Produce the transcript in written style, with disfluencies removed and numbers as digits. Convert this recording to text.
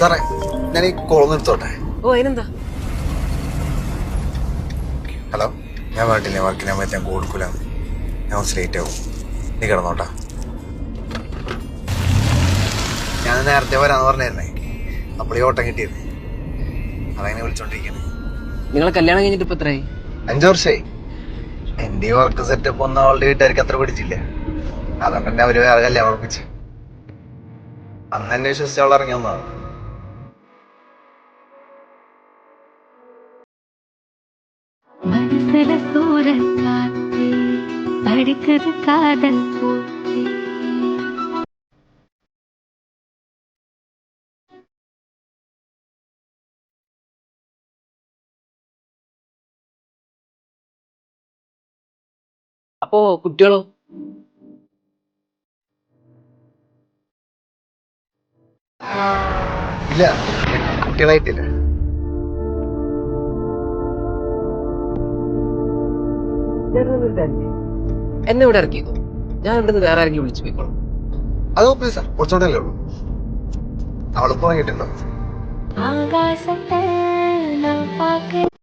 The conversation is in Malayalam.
സാറേ ഞാൻ ഈ കോൾ നിർത്തോട്ടെ. ഓ അതിനെന്താ? ഹലോ, ഞാൻ പറഞ്ഞിട്ടില്ലേ വർക്കിന് ഞാൻ കൊടുക്കൂല, ഞാൻ കുറച്ച് ലേറ്റ് ആവും. നീ കിടന്നോട്ടാ. ഞാൻ നേരത്തെ വരാന്ന് പറഞ്ഞായിരുന്നേ, അപ്പോൾ ഈ ഓട്ടം കിട്ടിയിരുന്നേ, അതങ്ങനെ വിളിച്ചോണ്ടിരിക്കണേ. നിങ്ങളെ കല്യാണം കഴിഞ്ഞിട്ട് ഇപ്പൊ എത്രയായി? 5 വർഷമായി. എന്റെ ഈ വർക്ക് സെറ്റപ്പ് ഒന്നും അവളുടെ വീട്ടുകാർക്ക് അത്ര പിടിച്ചില്ല. അതുകൊണ്ട് തന്നെ അവര് വേറെ കല്യാണം ഉറപ്പിച്ചു. അന്ന് എന്നെ വിശ്വസിച്ച് അവൾ ഇറങ്ങി വന്നതാണ്. மனசுல தூரல் காத்தே அடிக்குது காதல் பூத்தே. അപ്പോ കുട്ടികളോ? ഇല്ല, കുട്ടികളായിട്ടില്ല. എന്നെ ഇവിടെ ഇറക്കിയതോ? ഞാൻ ഇവിടുന്ന് വേറെ ആരെങ്കിലും വിളിച്ചു പോയിക്കോളാം. അത് ഓപ്പേ സാർ, കുറച്ചുകൂടെ ഉള്ളൂ. അവളിപ്പോ വാങ്ങിയിട്ടുണ്ടോ? ஆகாசத்தை நான் பார்க்க